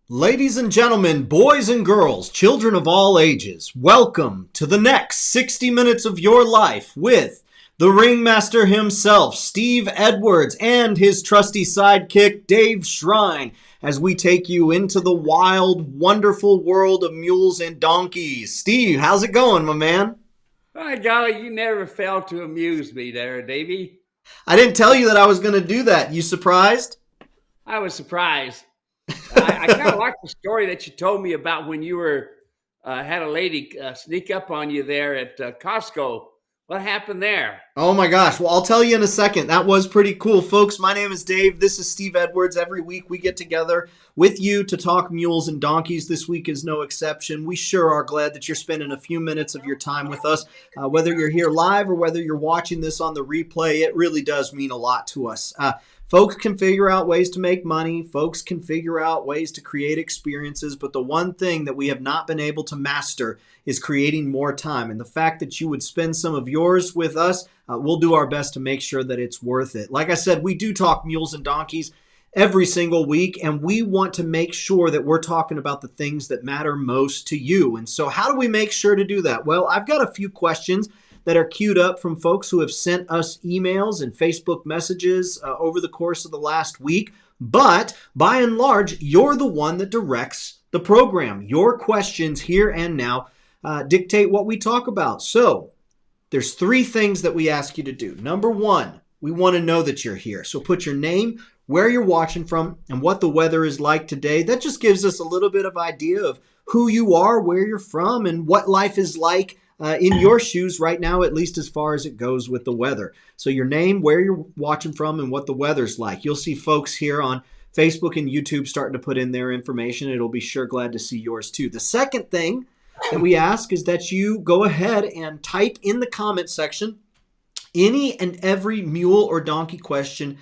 Ladies and gentlemen, boys and girls, children of all ages, welcome to the next 60 minutes of your life with the ringmaster himself, Steve Edwards, and his trusty sidekick, Dave Shrine, as we take you into the wild, wonderful world of mules and donkeys. Steve, how's it going, my man? My golly, you never fail to amuse me there, Davey. I didn't tell you that I was going to do that. You surprised? I was surprised. I kind of like the story that you told me about when you were had a lady sneak up on you there at Costco. What happened there? Oh my gosh. Well, I'll tell you in a second. That was pretty cool. Folks, my name is Dave. This is Steve Edwards. Every week we get together with you to talk mules and donkeys. This week is no exception. We sure are glad that you're spending a few minutes of your time with us. Whether you're here live or whether you're watching this on the replay, it really does mean a lot to us. Folks can figure out ways to make money. Folks can figure out ways to create experiences. But the one thing that we have not been able to master is creating more time. And the fact that you would spend some of yours with us, we'll do our best to make sure that it's worth it. Like I said, we do talk mules and donkeys every single week, and we want to make sure that we're talking about the things that matter most to you. And so how do we make sure to do that? Well, I've got a few questions that are queued up from folks who have sent us emails and Facebook messages over the course of the last week. But by and large, you're the one that directs the program. Your questions here and now dictate what we talk about. So there's three things that we ask you to do. Number one, we want to know that you're here. So put your name, where you're watching from, and what the weather is like today. That just gives us a little bit of idea of who you are, where you're from, and what life is like in your shoes right now, at least as far as it goes with the weather. So your name, where you're watching from, and what the weather's like. You'll see folks here on Facebook and YouTube starting to put in their information. It'll be sure glad to see yours too. The second thing that we ask is that you go ahead and type in the comment section any and every mule or donkey question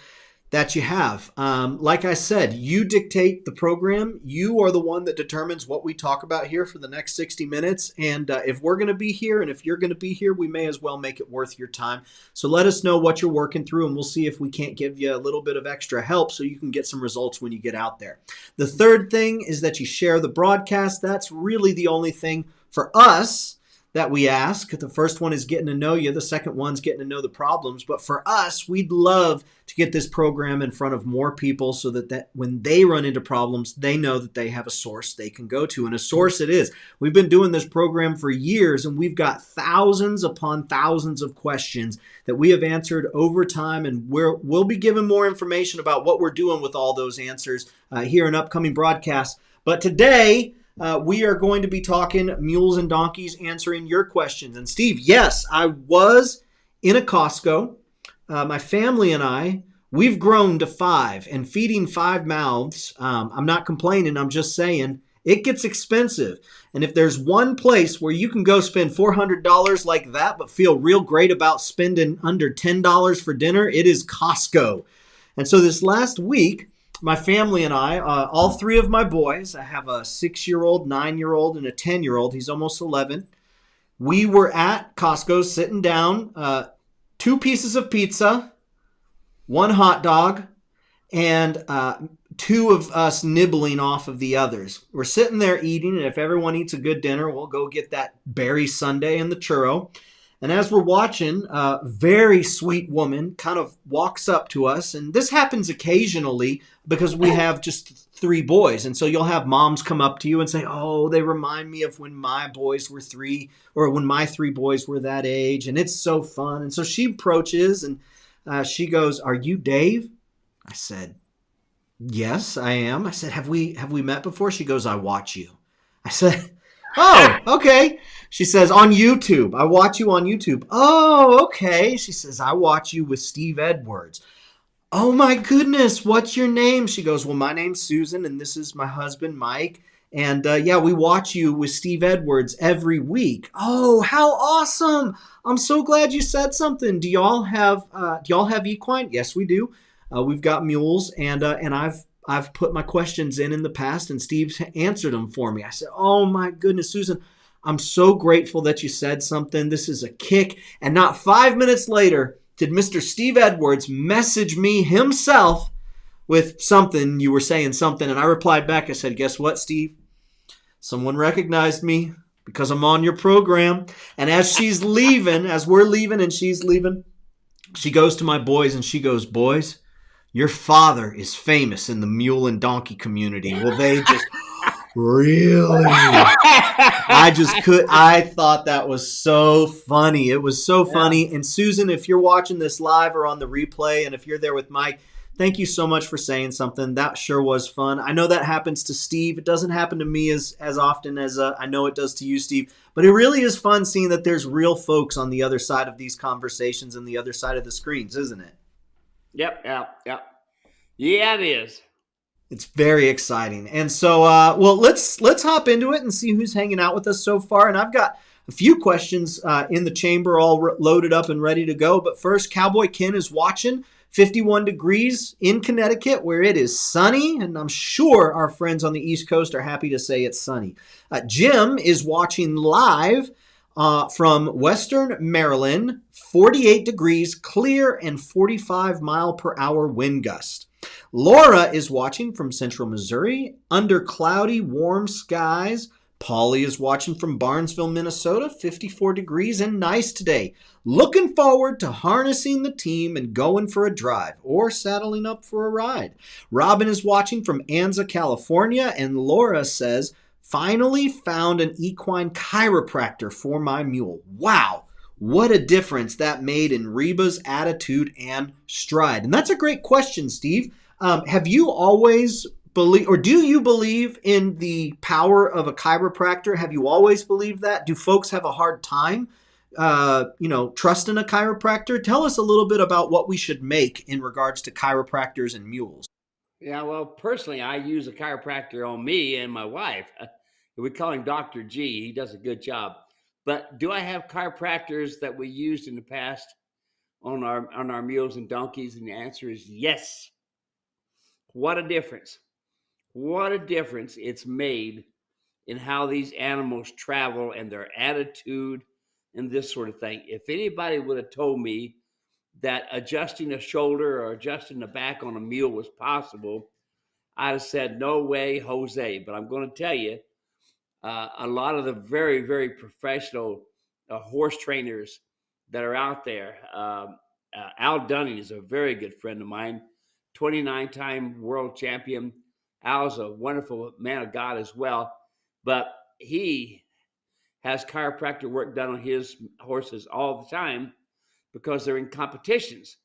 that you have. Like I said, you dictate the program. You are the one that determines what we talk about here for the next 60 minutes. And if we're going to be here and if you're going to be here, we may as well make it worth your time. So let us know what you're working through, and we'll see if we can't give you a little bit of extra help so you can get some results when you get out there. The third thing is that you share the broadcast. That's really the only thing for us that we ask. The first one is getting to know you. The second one's getting to know the problems. But for us, we'd love to get this program in front of more people so that when they run into problems, they know that they have a source they can go to. And a source it is. We've been doing this program for years, and we've got thousands upon thousands of questions that we have answered over time. And we'll be giving more information about what we're doing with all those answers here in upcoming broadcasts. But today, we are going to be talking mules and donkeys, answering your questions. And Steve, yes, I was in a Costco. My family and I, we've grown to 5, and feeding 5 mouths, I'm not complaining, I'm just saying, it gets expensive. And if there's one place where you can go spend $400 like that, but feel real great about spending under $10 for dinner, it is Costco. And so this last week, my family and I, all 3 of my boys, I have a 6-year-old, 9-year-old, and a 10-year-old. He's almost 11. We were at Costco sitting down, 2 pieces of pizza, 1 hot dog, and 2 of us nibbling off of the others. We're sitting there eating, and if everyone eats a good dinner, we'll go get that berry sundae and the churro. And as we're watching, a very sweet woman kind of walks up to us. And this happens occasionally because we have just 3 boys. And so you'll have moms come up to you and say, oh, they remind me of when my boys were 3 or when my 3 boys were that age. And it's so fun. And so she approaches and she goes, are you Dave? I said, yes, I am. I said, have we met before? She goes, I watch you. I said, oh, okay. She says, on YouTube. I watch you on YouTube. Oh, okay. She says, I watch you with Steve Edwards. Oh, my goodness. What's your name? She goes, well, my name's Susan, and this is my husband, Mike. And yeah, we watch you with Steve Edwards every week. Oh, how awesome. I'm so glad you said something. Do y'all have equine? Yes, we do. We've got mules, and I've put my questions in the past, and Steve's answered them for me. I said, oh, my goodness, Susan, I'm so grateful that you said something. This is a kick. And not 5 minutes later did Mr. Steve Edwards message me himself with something. You were saying something, and I replied back. I said, guess what, Steve? Someone recognized me because I'm on your program. And as she's leaving, as we're leaving and she's leaving, she goes to my boys and she goes, boys, your father is famous in the mule and donkey community. Well, they just really. I thought that was so funny. It was so funny. And Susan, if you're watching this live or on the replay, and if you're there with Mike, thank you so much for saying something. That sure was fun. I know that happens to Steve. It doesn't happen to me as often as I know it does to you, Steve. But it really is fun seeing that there's real folks on the other side of these conversations and the other side of the screens, isn't it? Yep. Yeah, it is. It's very exciting. And so, well, let's hop into it and see who's hanging out with us so far. And I've got a few questions in the chamber all loaded up and ready to go. But first, Cowboy Ken is watching. 51 degrees in Connecticut, where it is sunny, and I'm sure our friends on the East Coast are happy to say it's sunny. Jim is watching live from Western Maryland, 48 degrees, clear, and 45-mile-per-hour wind gust. Laura is watching from Central Missouri, under cloudy, warm skies. Polly is watching from Barnesville, Minnesota, 54 degrees and nice today. Looking forward to harnessing the team and going for a drive or saddling up for a ride. Robin is watching from Anza, California, and Laura says, finally found an equine chiropractor for my mule. Wow, what a difference that made in Reba's attitude and stride. And that's a great question, Steve. Have you always believe, or do you believe in the power of a chiropractor? Have you always believed that? Do folks have a hard time, trusting a chiropractor? Tell us a little bit about what we should make in regards to chiropractors and mules. Yeah, well, personally, I use a chiropractor on me and my wife. We call him Dr. G. He does a good job. But do I have chiropractors that we used in the past on our mules and donkeys? And the answer is yes. What a difference. What a difference it's made in how these animals travel and their attitude and this sort of thing. If anybody would have told me that adjusting a shoulder or adjusting the back on a mule was possible, I'd have said, no way, Jose. But I'm going to tell you, a lot of the very, very professional horse trainers that are out there, Al Dunning is a very good friend of mine, 29-time world champion. Al's a wonderful man of God as well, but he has chiropractic work done on his horses all the time because they're in competitions.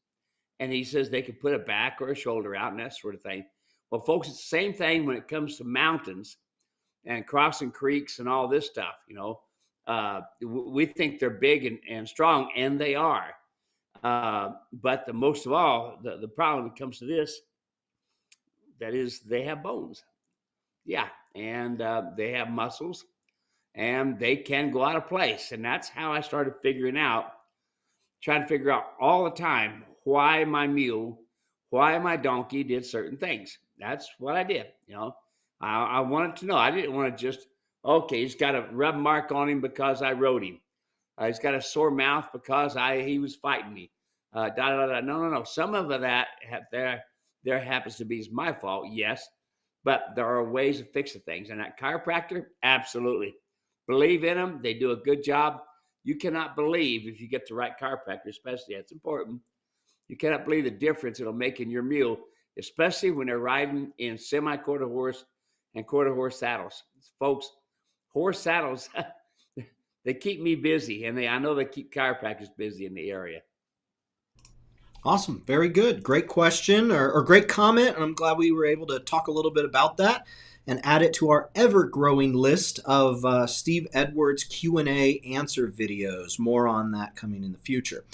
And he says they can put a back or a shoulder out and that sort of thing. Well, folks, it's the same thing when it comes to mountains and crossing creeks and all this stuff. We think they're big and strong, and they are. But most of all, the problem when it comes to this, that is, they have bones. Yeah. And they have muscles, and they can go out of place. And that's how I started trying to figure out all the time why my mule, why my donkey did certain things. That's what I did. I wanted to know. I didn't want to just, okay, he's got a rub mark on him because I rode him. He's got a sore mouth because he was fighting me. No. Some of that there happens to be is my fault, yes, but there are ways of fixing things. And that chiropractor, absolutely. Believe in them. They do a good job. You cannot believe, if you get the right chiropractor, especially, that's important, you cannot believe the difference it'll make in your mule, especially when they're riding in semi-quarter horse and quarter horse saddles. Folks, horse saddles, they keep me busy, and I know they keep chiropractors busy in the area. Awesome. Very good. Great question or great comment. And I'm glad we were able to talk a little bit about that and add it to our ever-growing list of Steve Edwards Q&A answer videos. More on that coming in the future.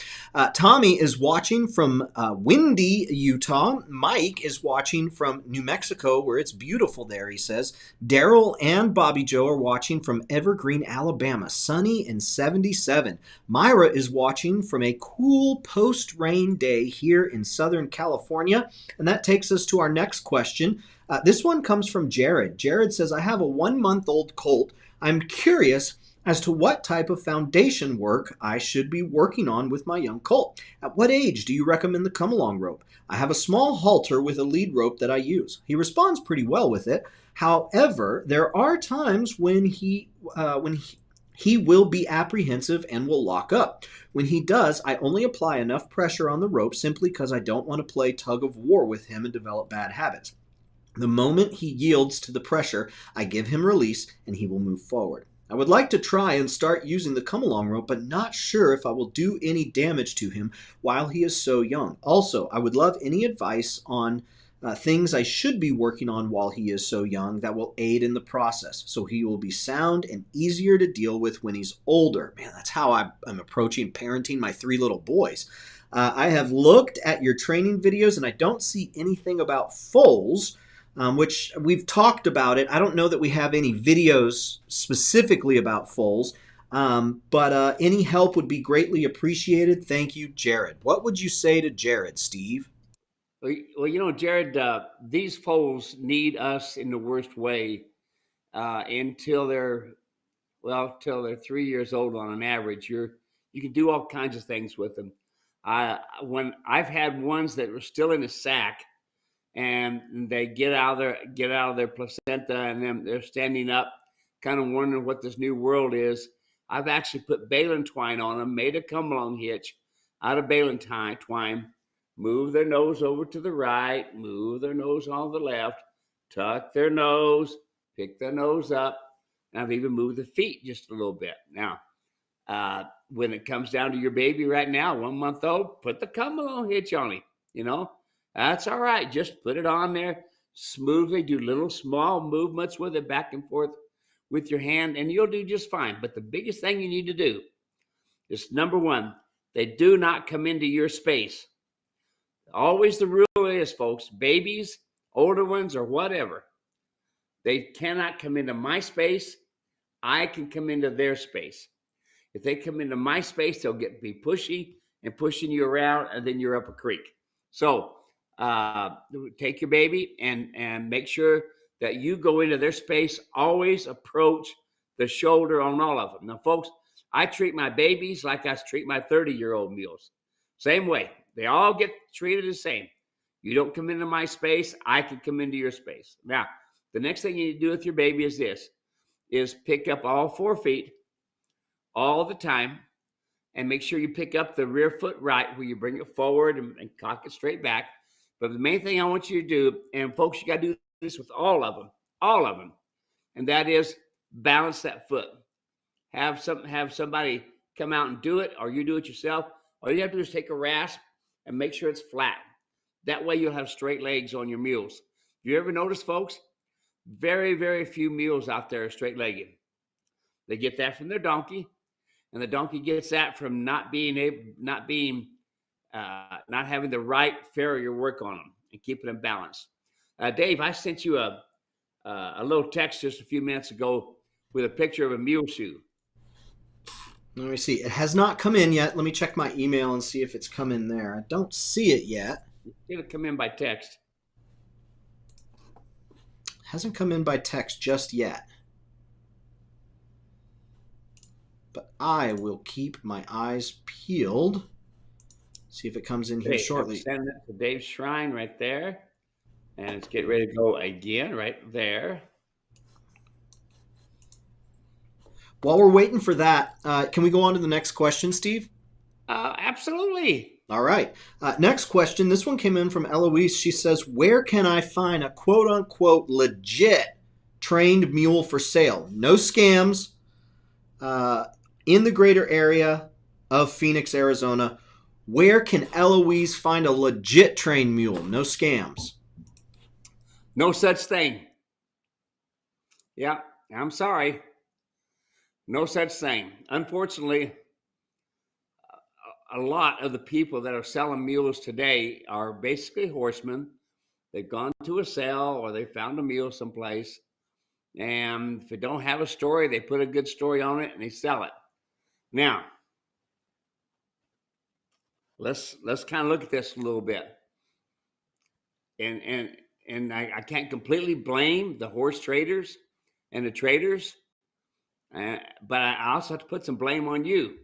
Tommy is watching from windy Utah. Mike is watching from New Mexico, where it's beautiful there, he says. Daryl and Bobby Joe are watching from Evergreen, Alabama, sunny and 77. Myra is watching from a cool post-rain day here in Southern California. And that takes us to our next question. This one comes from Jared. Jared says, I have a 1-month-old colt. I'm curious as to what type of foundation work I should be working on with my young colt. At what age do you recommend the come along rope? I have a small halter with a lead rope that I use. He responds pretty well with it. However, there are times when he will be apprehensive and will lock up. When he does, I only apply enough pressure on the rope simply because I don't want to play tug of war with him and develop bad habits. The moment he yields to the pressure, I give him release and he will move forward. I would like to try and start using the come along rope, but not sure if I will do any damage to him while he is so young. Also, I would love any advice on things I should be working on while he is so young that will aid in the process so he will be sound and easier to deal with when he's older. Man, that's how I'm approaching parenting my 3 little boys. I have looked at your training videos and I don't see anything about foals, which we've talked about it. I don't know that we have any videos specifically about foals, but any help would be greatly appreciated. Thank you, Jared. What would you say to Jared, Steve? Well, Jared, these foals need us in the worst way until till they're 3 years old on an average. You can do all kinds of things with them. When I've had ones that were still in a sack, and they get out of their placenta, and then they're standing up, kind of wondering what this new world is. I've actually put baling twine on them, made a come along hitch out of baling twine, move their nose over to the right, move their nose on the left, tuck their nose, pick their nose up, and I've even moved the feet just a little bit. Now, when it comes down to your baby right now, 1 month old, put the come along hitch on him. That's all right. Just put it on there smoothly. Do little small movements with it back and forth with your hand, and you'll do just fine. But the biggest thing you need to do is, number one, they do not come into your space. Always the rule is, folks, babies, older ones, or whatever, they cannot come into my space. I can come into their space. If they come into my space, they'll be pushy and pushing you around, and then you're up a creek. So take your baby and make sure that you go into their space. Always approach the shoulder on all of them. Now, folks, I treat my babies like I treat my 30-year-old mules. Same way. They all get treated the same. You don't come into my space, I can come into your space. Now, the next thing you need to do with your baby is this, is pick up all 4 feet all the time, and make sure you pick up the rear foot right, where you bring it forward and cock it straight back. But the main thing I want you to do, and folks, you got to do this with all of them, and that is balance that foot. Have somebody come out and do it, or you do it yourself. All you have to do is take a rasp and make sure it's flat. That way you'll have straight legs on your mules. You ever notice, folks? Very, very few mules out there are straight-legged. They get that from their donkey, and the donkey gets that from not having the right farrier work on them and keeping them balanced. Dave, I sent you a little text just a few minutes ago with a picture of a mule shoe. Let me see. It has not come in yet. Let me check my email and see if it's come in there. I don't see it yet. It'll come in by text. Hasn't come in by text just yet. But I will keep my eyes peeled. See if it comes in here shortly. Send it to Dave's Shrine right there. And let's get ready to go again right there. While we're waiting for that, can we go on to the next question, Steve? Absolutely. All right. Next question. This one came in from Eloise. She says, where can I find a quote-unquote legit trained mule for sale? No scams. In the greater area of Phoenix, Arizona. Where can Eloise find a legit trained mule? No scams. No such thing. Yeah, I'm sorry. No such thing. Unfortunately, a lot of the people that are selling mules today are basically horsemen. They've gone to a sale, or they found a mule someplace, and if they don't have a story, they put a good story on it and they sell it. Now, let's kind of look at this a little bit. And I can't completely blame the horse traders and the traders. But I also have to put some blame on you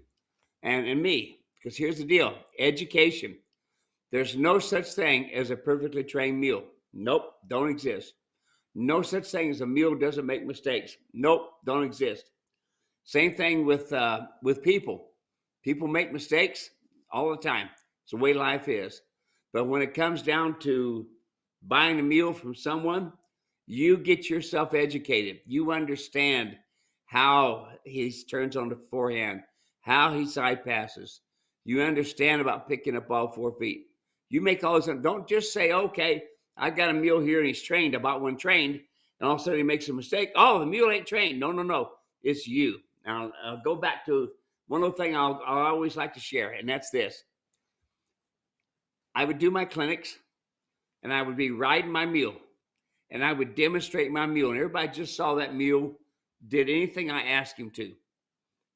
and me, because here's the deal: education. There's no such thing as a perfectly trained mule. Nope, don't exist. No such thing as a mule doesn't make mistakes. Nope, don't exist. Same thing with people. People make mistakes all the time. It's the way life is. But when it comes down to buying a mule from someone, you get yourself educated. You understand how he turns on the forehand, how he side passes. You understand about picking up all 4 feet. You make all those. Don't just say, "Okay, I got a mule here and he's trained." I bought one trained, and all of a sudden he makes a mistake. Oh, the mule ain't trained. No, no, no. It's you. Now, I'll go back to one other thing I'll always like to share, and that's this. I would do my clinics, and I would be riding my mule, and I would demonstrate my mule, and everybody just saw that mule did anything I asked him to.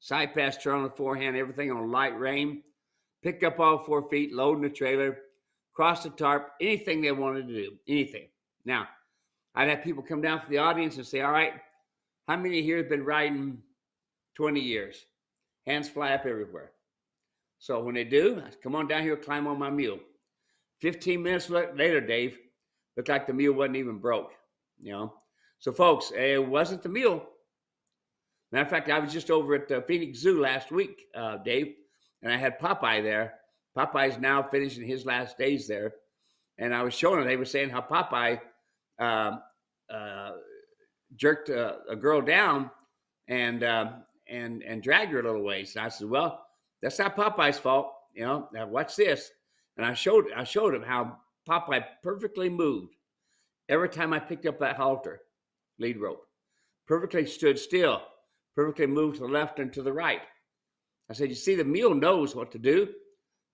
Side pass, turn on the forehand, everything on light rein, pick up all 4 feet, load in the trailer, cross the tarp, anything they wanted to do, anything. Now, I'd have people come down to the audience and say, "All right, how many here have been riding 20 years? Hands fly up everywhere." So when they do, I say, "Come on down here, climb on my mule." 15 minutes later, Dave, looked like the mule wasn't even broke, you know. So, folks, it wasn't the mule. Matter of fact, I was just over at the Phoenix Zoo last week, Dave, and I had Popeye there. Popeye's now finishing his last days there. And I was showing them, they were saying how Popeye jerked a girl down and dragged her a little ways. And I said, "Well, that's not Popeye's fault. Now watch this." And I showed him how Popeye perfectly moved every time I picked up that halter, lead rope. Perfectly stood still, perfectly moved to the left and to the right. I said, "You see, the mule knows what to do,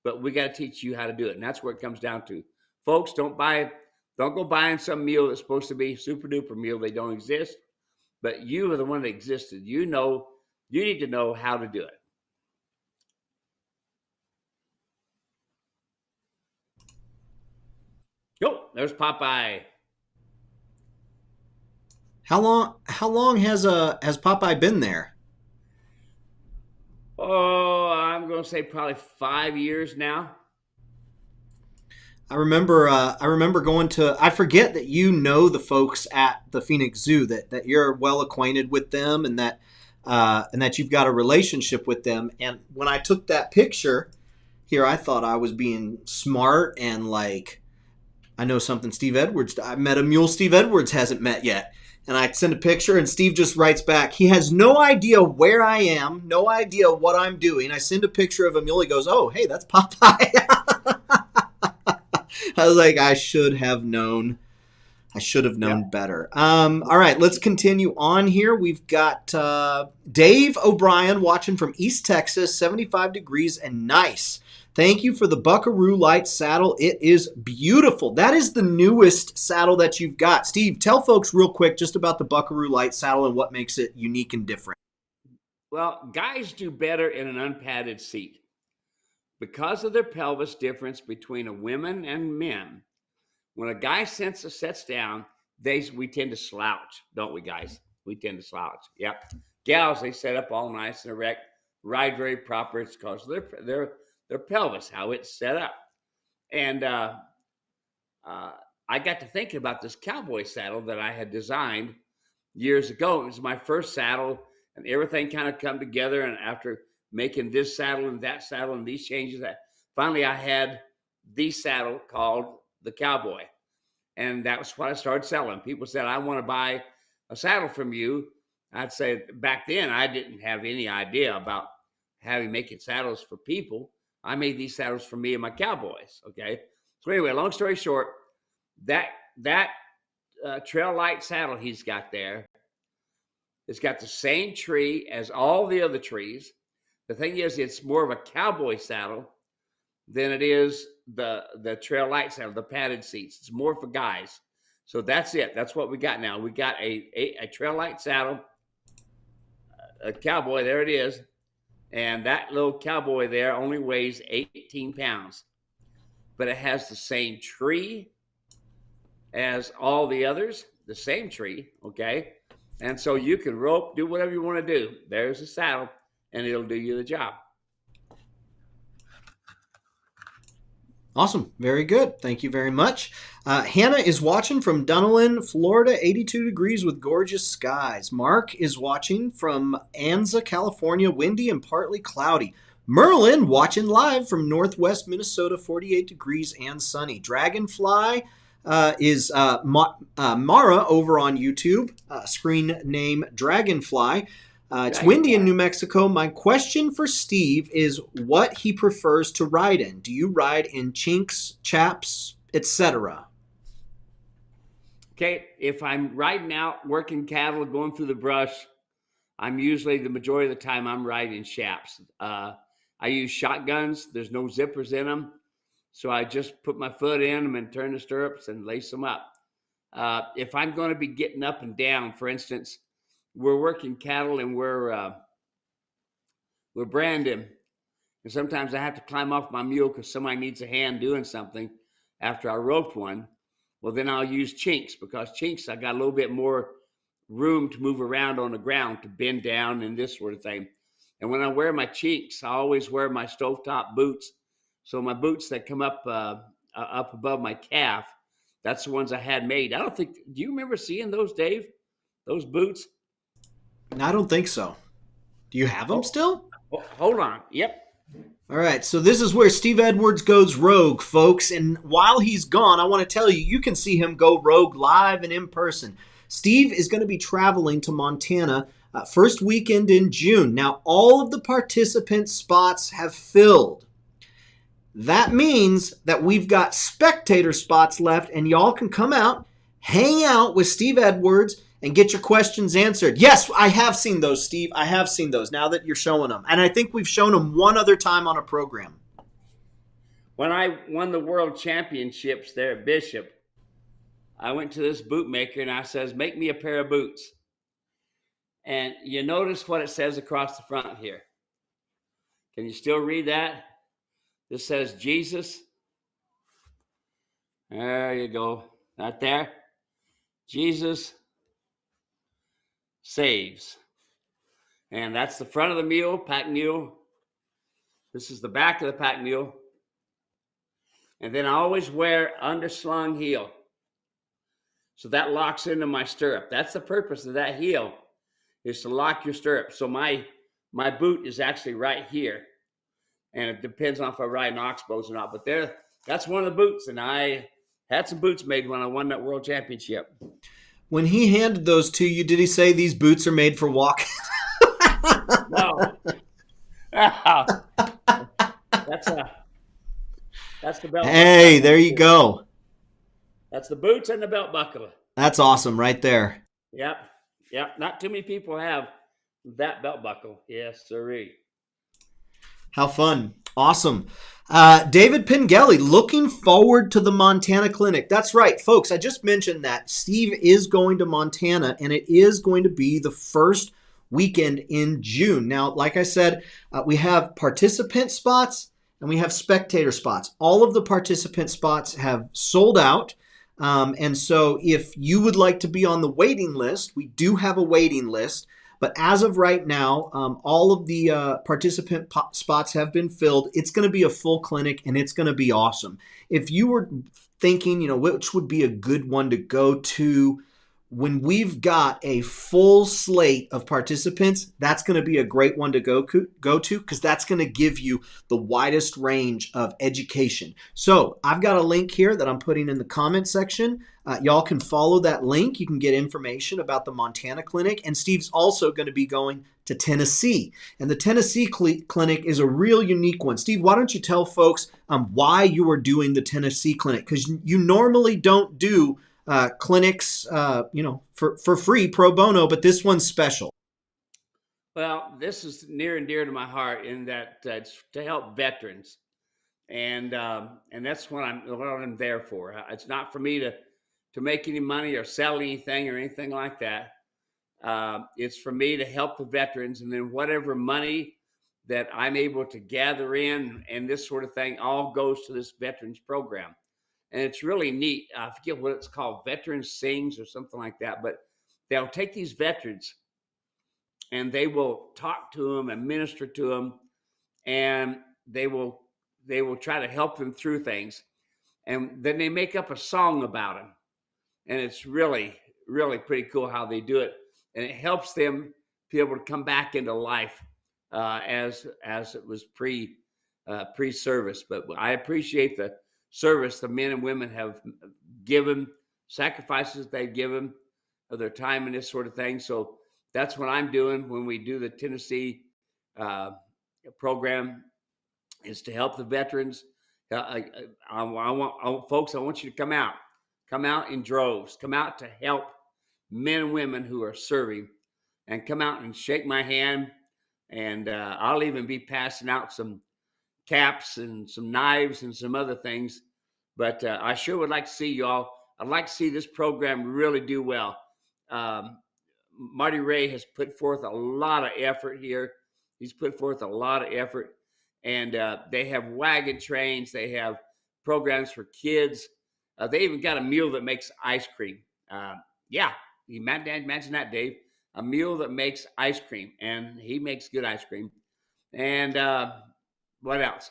but we got to teach you how to do it." And that's where it comes down to. Folks, don't go buying some mule that's supposed to be super duper mule. They don't exist. But you are the one that existed. You need to know how to do it. Oh, there's Popeye. How long has Popeye been there? Oh, I'm going to say probably 5 years now. I remember going to. I forget that you know the folks at the Phoenix Zoo, that you're well acquainted with them, and that you've got a relationship with them. And when I took that picture here, I thought I was being smart and like, I know something Steve Edwards. I met a mule Steve Edwards hasn't met yet. And I send a picture, and Steve just writes back, he has no idea where I am, no idea what I'm doing. I send a picture of a mule. He goes, "Oh, hey, that's Popeye." I was like, I should have known. I should have known better. All right, let's continue on here. We've got Dave O'Brien watching from East Texas, 75 degrees and nice. Thank you for the Buckaroo Light saddle. It is beautiful. That is the newest saddle that you've got. Steve, tell folks real quick just about the Buckaroo Light saddle and what makes it unique and different. Well, guys do better in an unpadded seat. Because of their pelvis difference between a women and men, when a guy sets down, we tend to slouch, don't we, guys? We tend to slouch. Yep. Gals, they set up all nice and erect, ride very proper. It's because of their pelvis, how it's set up. And I got to thinking about this cowboy saddle that I had designed years ago. It was my first saddle, and everything kind of come together. And after making this saddle and that saddle and these changes, finally I had the saddle called the Cowboy. And that was what I started selling. People said, "I want to buy a saddle from you." I'd say back then I didn't have any idea about making saddles for people. I made these saddles for me and my cowboys. Okay. So anyway, long story short, that Trail Light saddle he's got there, it's got the same tree as all the other trees. The thing is, it's more of a cowboy saddle than it is the Trail Light saddle, the padded seats. It's more for guys. So that's it. That's what we got now. We got a Trail Light saddle, a cowboy. There it is. And that little cowboy there only weighs 18 pounds. But it has the same tree as all the others, the same tree, okay? And so you can rope, do whatever you want to do. There's a saddle, and it'll do you the job. Awesome. Very good. Thank you very much. Hannah is watching from Dunedin, Florida, 82 degrees with gorgeous skies. Mark is watching from Anza, California, windy and partly cloudy. Merlin watching live from Northwest Minnesota, 48 degrees and sunny. Dragonfly is Mara over on YouTube, screen name Dragonfly. It's windy in New Mexico. My question for Steve is what he prefers to ride in. Do you ride in chinks, chaps, etc.? Okay, if I'm riding out, working cattle, going through the brush, I'm usually, the majority of the time, I'm riding chaps. I use shotguns. There's no zippers in them. So I just put my foot in them and turn the stirrups and lace them up. If I'm going to be getting up and down, for instance, we're working cattle and we're branding. And sometimes I have to climb off my mule because somebody needs a hand doing something after I roped one. Well, then I'll use chinks, because chinks, I got a little bit more room to move around on the ground, to bend down and this sort of thing. And when I wear my chinks, I always wear my stovetop boots. So my boots that come up above my calf, that's the ones I had made. I don't think, do you remember seeing those, Dave? Those boots? I don't think so. Do you have them still? Hold on. Yep. All right, so this is where Steve Edwards goes rogue, folks. And while he's gone, I want to tell you, you can see him go rogue live and in person. Steve is going to be traveling to Montana first weekend in June. Now, all of the participant spots have filled. That means that we've got spectator spots left, and y'all can come out, hang out with Steve Edwards, and get your questions answered. Yes, I have seen those, Steve. I have seen those now that you're showing them. And I think we've shown them one other time on a program. When I won the world championships there at Bishop, I went to this boot maker and I says, make me a pair of boots. And you notice what it says across the front here. Can you still read that? This says Jesus. There you go. Right there. Jesus saves. And that's the front of the mule, pack mule. This is the back of the pack mule. And then I always wear underslung heel. So that locks into my stirrup. That's the purpose of that heel, is to lock your stirrup. So my boot is actually right here. And it depends on if I ride an oxbows or not. But that's one of the boots. And I had some boots made when I won that world championship. When he handed those to you, did he say these boots are made for walking? No. That's the belt. Hey, there you go. That's the boots and the belt buckle. That's awesome right there. Yep. Not too many people have that belt buckle. Yes, sirree. How fun. Awesome. David Pengelly, looking forward to the Montana Clinic. That's right, folks. I just mentioned that Steve is going to Montana, and it is going to be the first weekend in June. Now, like I said, we have participant spots and we have spectator spots. All of the participant spots have sold out. And so if you would like to be on the waiting list, we do have a waiting list. But as of right now, all of the participant spots have been filled. It's going to be a full clinic, and it's going to be awesome. If you were thinking, which would be a good one to go to, when we've got a full slate of participants, that's going to be a great one to go to, because that's going to give you the widest range of education. So I've got a link here that I'm putting in the comment section. Y'all can follow that link. You can get information about the Montana Clinic. And Steve's also going to be going to Tennessee. And the Tennessee Clinic is a real unique one. Steve, why don't you tell folks why you are doing the Tennessee Clinic? Because you normally don't do clinics, for free, pro bono, but this one's special. Well, this is near and dear to my heart in that it's to help veterans, and that's what I'm there for. It's not for me to make any money or sell anything or anything like that. It's for me to help the veterans, and then whatever money that I'm able to gather in and this sort of thing all goes to this veterans program. And it's really neat. I forget what it's called, Veterans Sings or something like that. But they'll take these veterans and they will talk to them and minister to them, and they will try to help them through things, and then they make up a song about them, and it's really pretty cool how they do it, and it helps them be able to come back into life as it was pre-service. But I appreciate the service the men and women have given, sacrifices they've given of their time and this sort of thing. So that's what I'm doing when we do the Tennessee program, is to help the veterans. I want folks, I want you to come out in droves, come out to help men and women who are serving, and come out and shake my hand. And I'll even be passing out some caps and some knives and some other things. But I sure would like to see y'all. I'd like to see this program really do well. Marty Ray has put forth a lot of effort here. He's put forth a lot of effort. And they have wagon trains. They have programs for kids. They even got a mule that makes ice cream. Yeah, you imagine that, Dave. A mule that makes ice cream, and he makes good ice cream. And what else?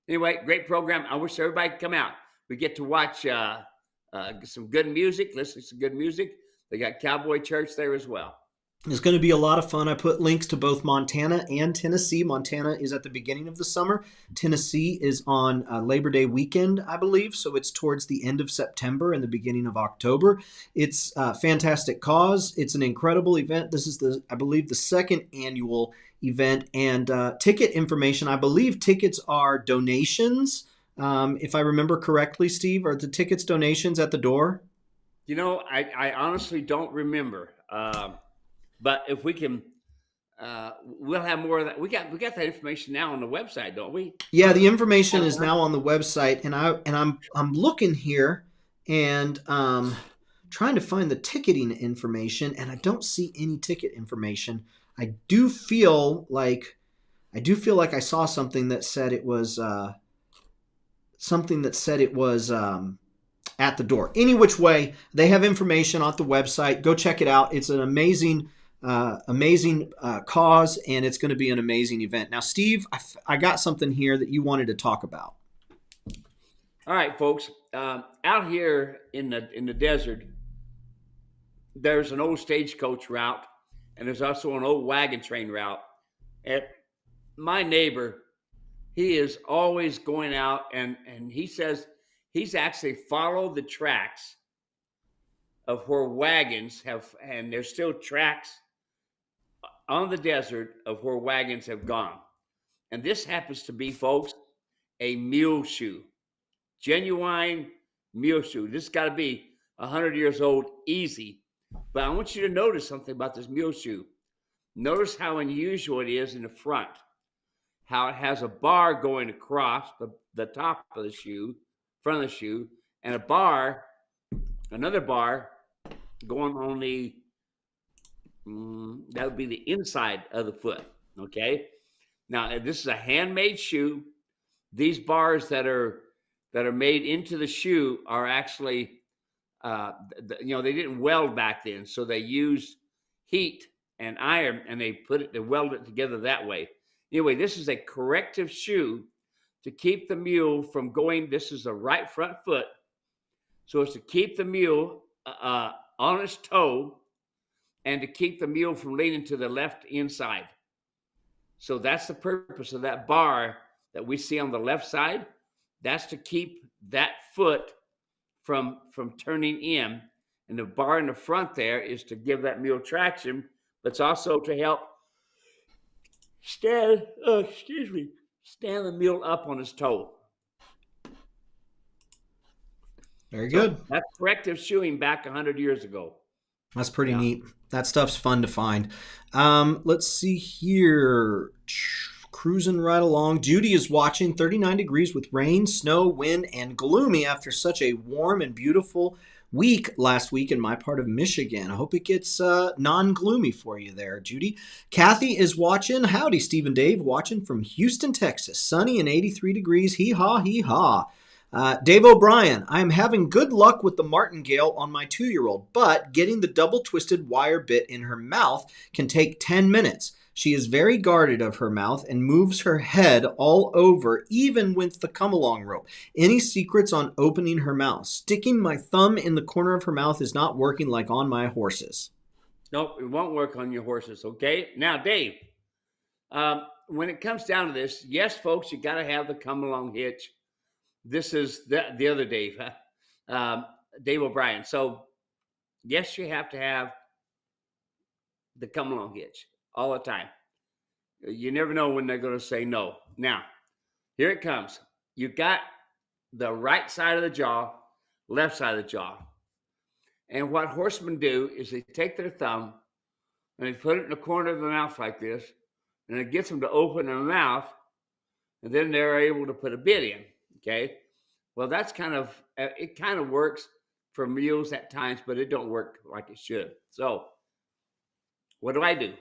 Anyway, great program. I wish everybody could come out. We get to watch some good music, listen to some good music. They got Cowboy Church there as well. It's going to be a lot of fun. I put links to both Montana and Tennessee. Montana is at the beginning of the summer. Tennessee is on Labor Day weekend, I believe. So it's towards the end of September and the beginning of October. It's a fantastic cause. It's an incredible event. This is, I believe, the second annual event. And ticket information, I believe tickets are donations. If I remember correctly, Steve, are the tickets donations at the door? You know, I honestly don't remember. But if we can, we'll have more of that. We got that information now on the website, don't we? Yeah, the information is now on the website, and I'm looking here and trying to find the ticketing information, and I don't see any ticket information. I do feel like I saw something that said it was at the door. Any which way, they have information on the website. Go check it out. It's an amazing cause, and it's going to be an amazing event. Now, Steve, I got something here that you wanted to talk about. All right, folks. Out here in the desert, there's an old stagecoach route, and there's also an old wagon train route. And my neighbor, he is always going out, and he says he's actually followed the tracks of where wagons have, and there's still tracks on the desert of where wagons have gone. And this happens to be, folks, a mule shoe, genuine mule shoe. This has got to be 100 years old, easy. But I want you to notice something about this mule shoe. Notice how unusual it is in the front, how it has a bar going across the top of the shoe, front of the shoe, and another bar going on the that would be the inside of the foot. Okay, now this is a handmade shoe. These bars that are made into the shoe are actually they didn't weld back then, so they used heat and iron, and they welded it together that way. Anyway, this is a corrective shoe to keep the mule from going. This is the right front foot, so it's to keep the mule on its toe, and to keep the mule from leaning to the left inside. So that's the purpose of that bar that we see on the left side. That's to keep that foot from turning in. And the bar in the front there is to give that mule traction, but it's also to help stand the mule up on his toe. Very good. So that's corrective shoeing back 100 years ago. That's pretty neat. That stuff's fun to find. Let's see here. Cruising right along. Judy is watching. 39 degrees with rain, snow, wind, and gloomy after such a warm and beautiful week last week in my part of Michigan. I hope it gets non-gloomy for you there, Judy. Kathy is watching. Howdy, Steve and Dave, watching from Houston, Texas. Sunny and 83 degrees. Hee-haw, hee-haw. Dave O'Brien, I am having good luck with the martingale on my 2-year-old, but getting the double twisted wire bit in her mouth can take 10 minutes. She is very guarded of her mouth and moves her head all over, even with the come along rope. Any secrets on opening her mouth? Sticking my thumb in the corner of her mouth is not working like on my horses. Nope, it won't work on your horses. Okay. Now, Dave, when it comes down to this, yes, folks, you got to have the come along hitch. This is the other Dave, Dave O'Brien. So, yes, you have to have the come along hitch all the time. You never know when they're going to say no. Now, here it comes. You got the right side of the jaw, left side of the jaw. And what horsemen do is they take their thumb and they put it in the corner of the mouth like this, and it gets them to open their mouth, and then they're able to put a bit in. Okay. Well, that's it kind of works for mules at times, but it don't work like it should. So what do?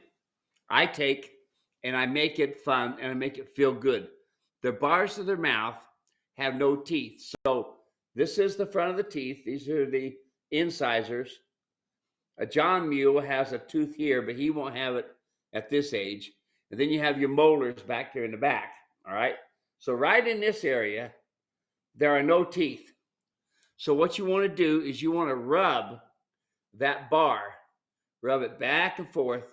I take and I make it fun and I make it feel good. The bars of their mouth have no teeth. So this is the front of the teeth. These are the incisors. A John mule has a tooth here, but he won't have it at this age. And then you have your molars back here in the back. All right. So right in this area, there are no teeth. So what you want to do is you want to rub that bar, rub it back and forth,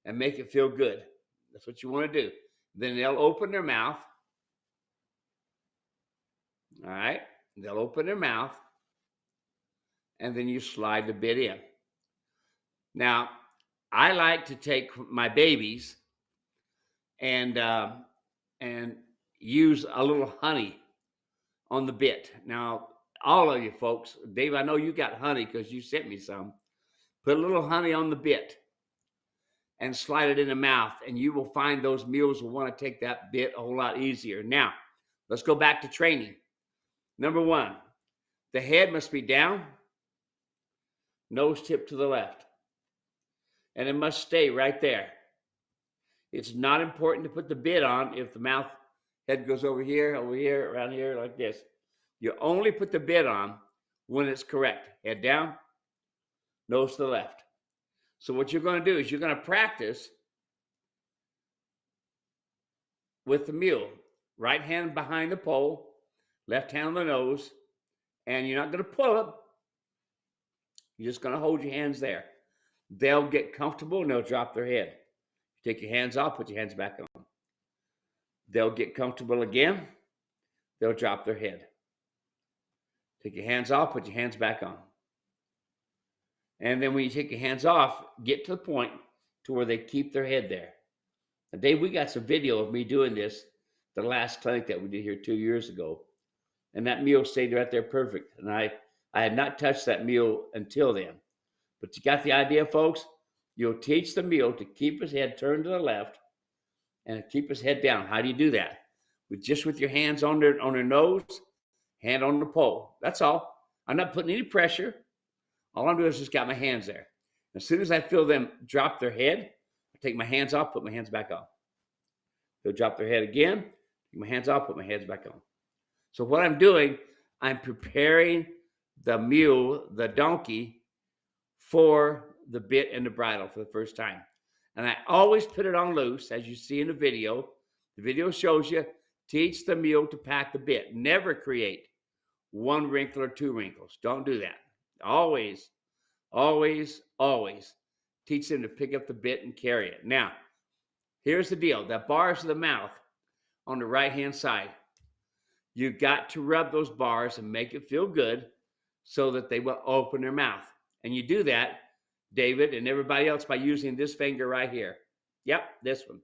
and make it feel good. That's what you want to do. Then they'll open their mouth. All right. They'll open their mouth. And then you slide the bit in. Now, I like to take my babies and use a little honey on the bit. Now, all of you folks, Dave, I know you got honey because you sent me some. Put a little honey on the bit and slide it in the mouth, and you will find those mules will want to take that bit a whole lot easier. Now, let's go back to training. Number 1, the head must be down, nose tip to the left, and it must stay right there. It's not important to put the bit on if the mouth head goes over here, around here, like this. You only put the bit on when it's correct. Head down, nose to the left. So what you're going to do is you're going to practice with the mule. Right hand behind the pole, left hand on the nose, and you're not going to pull it. You're just going to hold your hands there. They'll get comfortable and they'll drop their head. Take your hands off, put your hands back on. They'll get comfortable again. They'll drop their head. Take your hands off, put your hands back on. And then when you take your hands off, get to the point to where they keep their head there. Now, Dave, we got some video of me doing this the last clinic that we did here 2 years ago. And that mule stayed right there perfect. And I had not touched that mule until then. But you got the idea, folks? You'll teach the mule to keep his head turned to the left and keep his head down. How do you do that? With your hands on their nose, hand on the pole. That's all. I'm not putting any pressure. All I'm doing is just got my hands there. As soon as I feel them drop their head, I take my hands off, put my hands back on. They'll drop their head again, take my hands off, put my hands back on. So what I'm doing, I'm preparing the mule, the donkey, for the bit and the bridle for the first time. And I always put it on loose, as you see in the video. The video shows you, teach the mule to pack the bit. Never create 1 wrinkle or 2 wrinkles. Don't do that. Always, always, always teach them to pick up the bit and carry it. Now, here's the deal. The bars of the mouth on the right-hand side, you got to rub those bars and make it feel good so that they will open their mouth. And you do that, David, and everybody else, by using this finger right here. Yep, this one.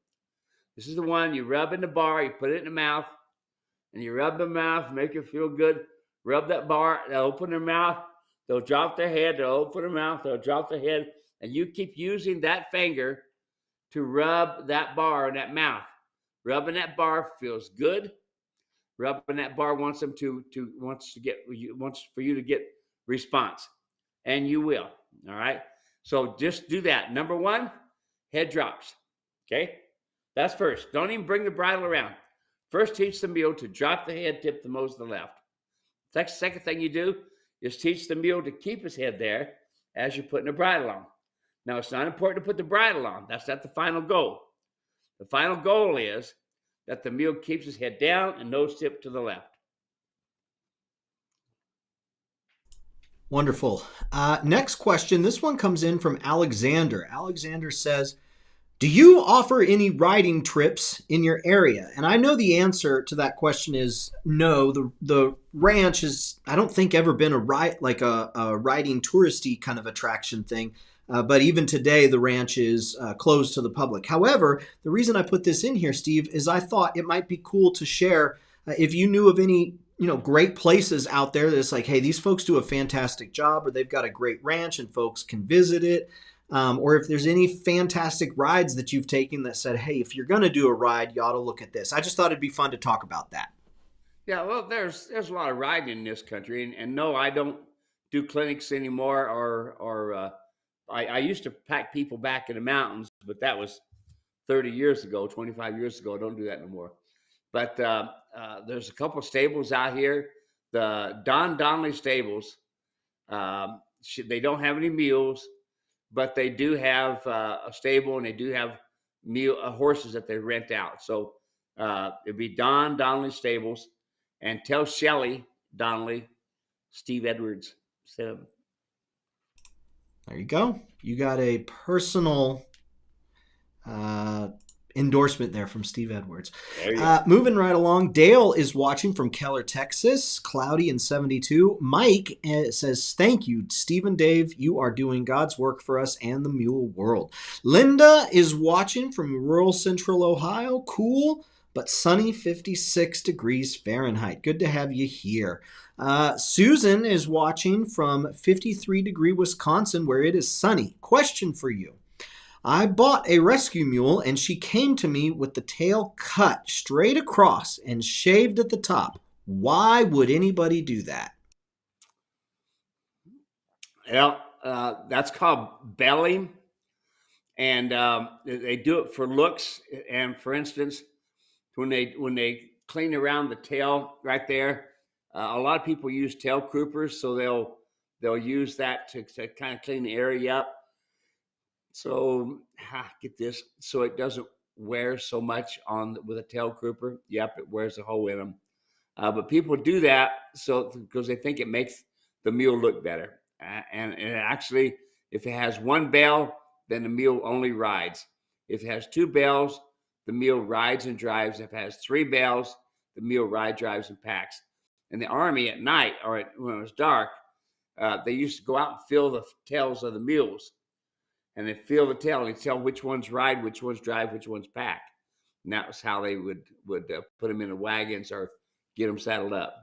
This is the one you rub in the bar, you put it in the mouth, and you rub the mouth, make it feel good. Rub that bar, they'll open their mouth, they'll drop their head, they'll open their mouth, they'll drop their head, and you keep using that finger to rub that bar in that mouth. Rubbing that bar feels good. Rubbing that bar wants for you to get response, and you will. All right. So just do that. Number 1, head drops. Okay, that's first. Don't even bring the bridle around. First, teach the mule to drop the head, tip the nose to the left. Second thing you do is teach the mule to keep his head there as you're putting the bridle on. Now, it's not important to put the bridle on. That's not the final goal. The final goal is that the mule keeps his head down and nose tip to the left. Wonderful. Next question. This one comes in from Alexander. Alexander says, do you offer any riding trips in your area? And I know the answer to that question is no. The ranch has, I don't think, ever been a riding touristy kind of attraction thing. But even today, the ranch is closed to the public. However, the reason I put this in here, Steve, is I thought it might be cool to share if you knew of any great places out there that's like, hey, these folks do a fantastic job, or they've got a great ranch and folks can visit it. Or if there's any fantastic rides that you've taken that said, hey, if you're going to do a ride, you ought to look at this. I just thought it'd be fun to talk about that. Yeah, well, there's a lot of riding in this country, and no, I don't do clinics anymore. Or I used to pack people back in the mountains, but that was 30 years ago, 25 years ago. I don't do that no more. But there's a couple of stables out here. The Don Donnelly stables. They don't have any mules, but they do have a stable, and they do have horses that they rent out. So it'd be Don Donnelly stables, and tell Shelly Donnelly, Steve Edwards said him. There you go. You got a personal endorsement there from Steve Edwards. Moving right along, Dale is watching from Keller, Texas, cloudy and 72. Mike says, thank you, Steve and Dave. You are doing God's work for us and the mule world. Linda is watching from rural central Ohio, cool but sunny, 56 degrees Fahrenheit. Good to have you here. Susan is watching from 53-degree Wisconsin, where it is sunny. Question for you. I bought a rescue mule, and she came to me with the tail cut straight across and shaved at the top. Why would anybody do that? Well, that's called belling, and they do it for looks. And for instance, when they clean around the tail right there, a lot of people use tail croopers, so they'll use that to kind of clean the area up. So get this, so it doesn't wear so much with a tail crooper. Yep, it wears a hole in them. But people do that because they think it makes the mule look better. And actually, if it has one bell, then the mule only rides. If it has two bells, the mule rides and drives. If it has three bells, the mule rides, drives, and packs. In the Army at night, or when it was dark, they used to go out and feel the tails of the mules. And they feel the tail, and they tell which ones ride, which ones drive, which ones pack. And that was how they would put them in the wagons or get them saddled up.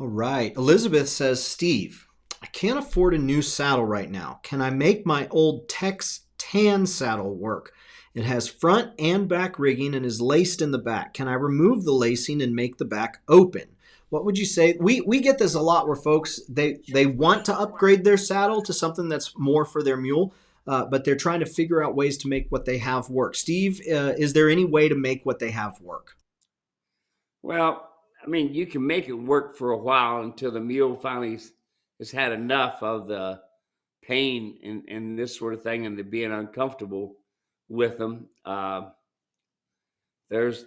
All right. Elizabeth says, Steve, I can't afford a new saddle right now. Can I make my old Tex tan saddle work? It has front and back rigging and is laced in the back. Can I remove the lacing and make the back open? What would you say? We get this a lot where folks, they want to upgrade their saddle to something that's more for their mule, but they're trying to figure out ways to make what they have work. Steve, is there any way to make what they have work? Well, I mean, you can make it work for a while until the mule finally has had enough of the pain and this sort of thing, and the being uncomfortable with them. There's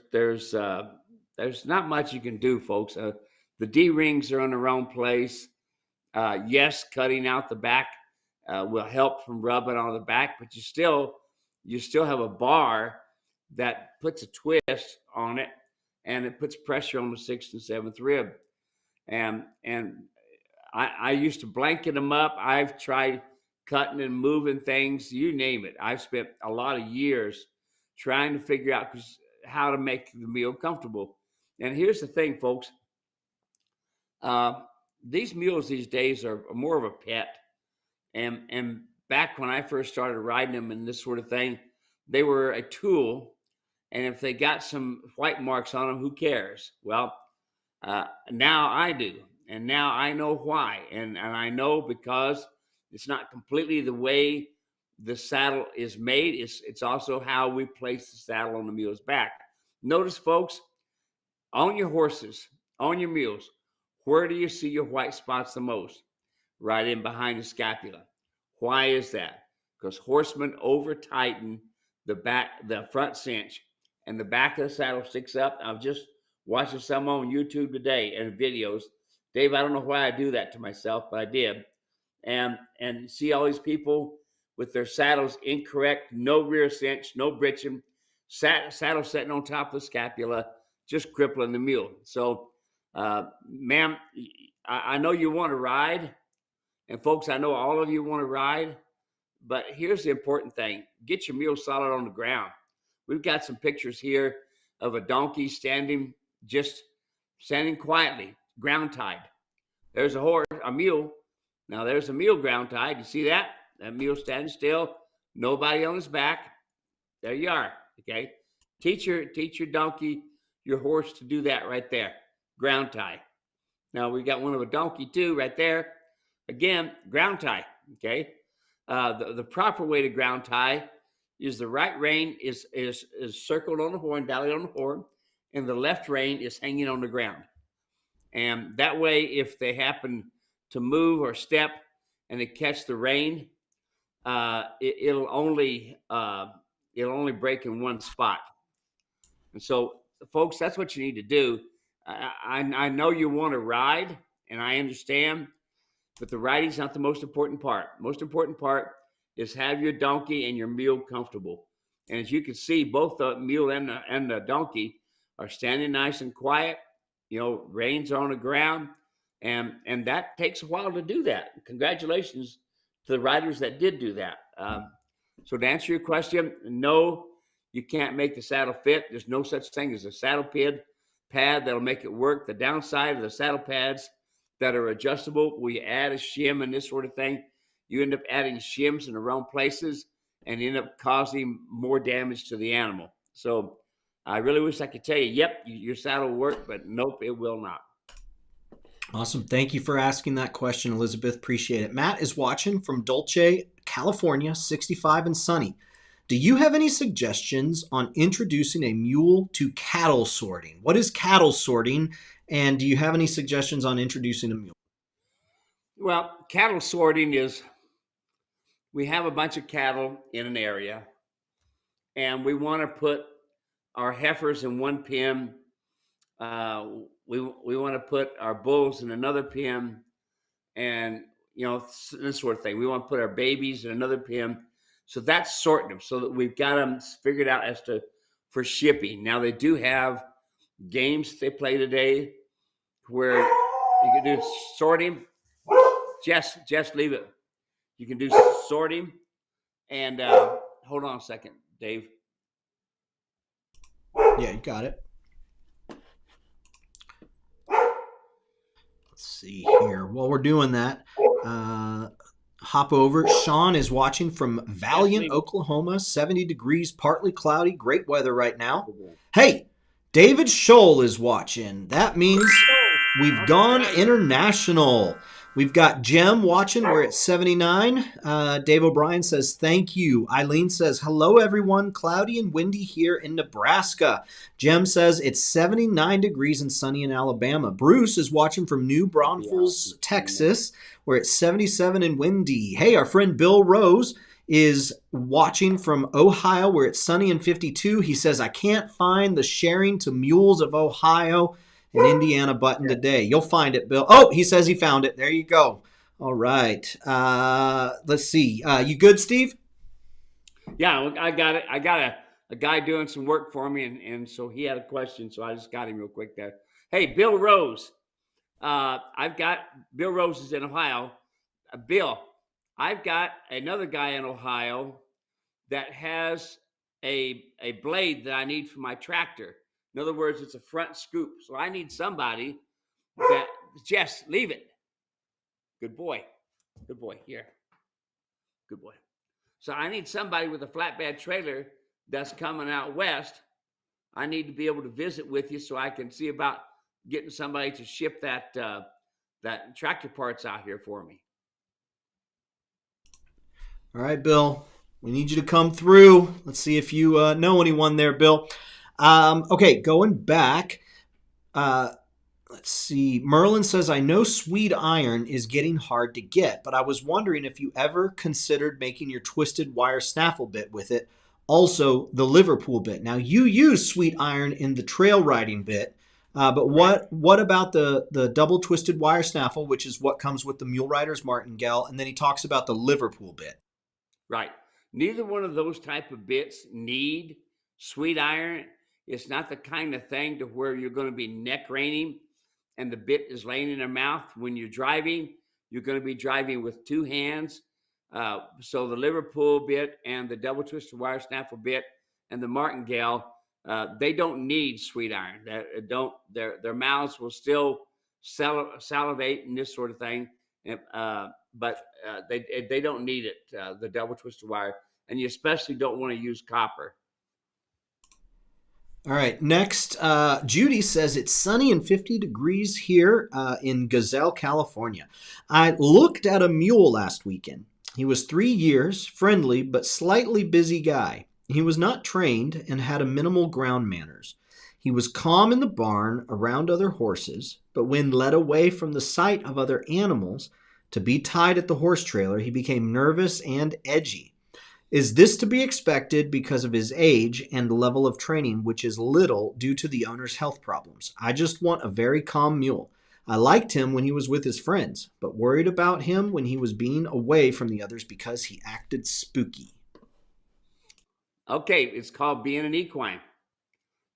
not much you can do, folks. The D-rings are in the wrong place. Yes, cutting out the back will help from rubbing on the back, but you still have a bar that puts a twist on it, and it puts pressure on the 6th and 7th rib. And I used to blanket them up. I've tried cutting and moving things, you name it. I've spent a lot of years trying to figure out how to make the mule comfortable. And here's the thing, folks. These mules these days are more of a pet. And back when I first started riding them and this sort of thing, they were a tool. And if they got some white marks on them, who cares? Well, now I do. And now I know why. And I know because it's not completely the way the saddle is made. It's also how we place the saddle on the mule's back. Notice, folks, on your horses, on your mules, where do you see your white spots the most? Right in behind the scapula. Why is that? Because horsemen over tighten the front cinch, and the back of the saddle sticks up. I'm just watching some on YouTube today and videos. Dave, I don't know why I do that to myself, but I did. And see all these people with their saddles incorrect, no rear cinch, no britching, saddle sitting on top of the scapula, just crippling the mule. So, ma'am, I know you want to ride, and folks, I know all of you want to ride, but here's the important thing: get your mule solid on the ground. We've got some pictures here of a donkey just standing quietly, ground tied. There's a mule. Now there's a mule ground tied. You see that? That mule standing still, nobody on his back. There you are. Okay. Teach your donkey, your horse to do that right there. Ground tie. Now we got one of a donkey too, right there. Again, ground tie. Okay. The proper way to ground tie is the right rein is circled on the horn, dallied on the horn, and the left rein is hanging on the ground. And that way, if they happen to move or step and they catch the rein, it'll only break in one spot. And so, folks, that's what you need to do. I know you want to ride, and I understand, but the riding's not the most important part. Most important part is have your donkey and your mule comfortable. And as you can see, both the mule and the donkey are standing nice and quiet. Reins are on the ground, and that takes a while to do that. Congratulations to the riders that did do that. So to answer your question, no, you can't make the saddle fit. There's no such thing as a saddle pad that'll make it work. The downside of the saddle pads that are adjustable, where you add a shim and this sort of thing, you end up adding shims in the wrong places and end up causing more damage to the animal. So I really wish I could tell you, yep, your saddle will work, but nope, it will not. Awesome. Thank you for asking that question, Elizabeth. Appreciate it. Matt is watching from Dulce, California, 65 and sunny. Do you have any suggestions on introducing a mule to cattle sorting? What is cattle sorting? And do you have any suggestions on introducing a mule? Well, cattle sorting is, we have a bunch of cattle in an area, and we want to put our heifers in one pen. We want to put our bulls in another pen, and this sort of thing. We want to put our babies in another pen. So that's sorting them, so that we've got them figured out for shipping. Now they do have games they play today where you can do sorting. Jess, leave it. You can do sorting, and hold on a second, Dave. Yeah, you got it. Let's see here. While we're doing that, hop over. Sean is watching from Valiant, Oklahoma, 70 degrees, partly cloudy, great weather right now. Hey, David Scholl is watching. That means we've gone international. We've got Jem watching. We're at 79. Dave O'Brien says, thank you. Eileen says, hello, everyone. Cloudy and windy here in Nebraska. Jem says, it's 79 degrees and sunny in Alabama. Bruce is watching from New Braunfels, Texas. We're at 77 and windy. Hey, our friend Bill Rose is watching from Ohio. We're at sunny and 52. He says, I can't find the sharing to Mules of Ohio and Indiana button today. You'll find it, Bill. Oh, he says he found it. There you go. All right. Let's see. You good, Steve? Yeah, I got it. I got a guy doing some work for me, and so he had a question, so I just got him real quick there. Hey, Bill Rose. Bill Rose is in Ohio. Bill, I've got another guy in Ohio that has a blade that I need for my tractor. In other words, it's a front scoop. So I need somebody that, Jess, leave it. Good boy. Good boy. Here. Good boy. So I need somebody with a flatbed trailer that's coming out west. I need to be able to visit with you so I can see about getting somebody to ship that tractor parts out here for me. All right, Bill. We need you to come through. Let's see if you know anyone there, Bill. Okay, going back. Uh, let's see. Merlin says, I know sweet iron is getting hard to get, but I was wondering if you ever considered making your twisted wire snaffle bit with it. Also, the Liverpool bit. Now, you use sweet iron in the trail riding bit, but Right. what about the double twisted wire snaffle, which is what comes with the Mule Riders martingale? And then he talks about the Liverpool bit. Right. Neither one of those type of bits need sweet iron. It's not the kind of thing to where you're going to be neck reining and the bit is laying in their mouth. When you're driving, you're going to be driving with two hands. So the Liverpool bit and the double twisted wire snaffle bit and the martingale, they don't need sweet iron. Their mouths will still salivate and this sort of thing. But they don't need it. The double twisted wire, and you especially don't want to use copper. All right. Next, Judy says it's sunny and 50 degrees here in Gazelle, California. I looked at a mule last weekend. He was 3 years, friendly, but slightly busy guy. He was not trained and had a minimal ground manners. He was calm in the barn around other horses, but when led away from the sight of other animals to be tied at the horse trailer, he became nervous and edgy. Is this to be expected because of his age and level of training, which is little due to the owner's health problems? I just want a very calm mule. I liked him when he was with his friends, but worried about him when he was being away from the others because he acted spooky. Okay, it's called being an equine.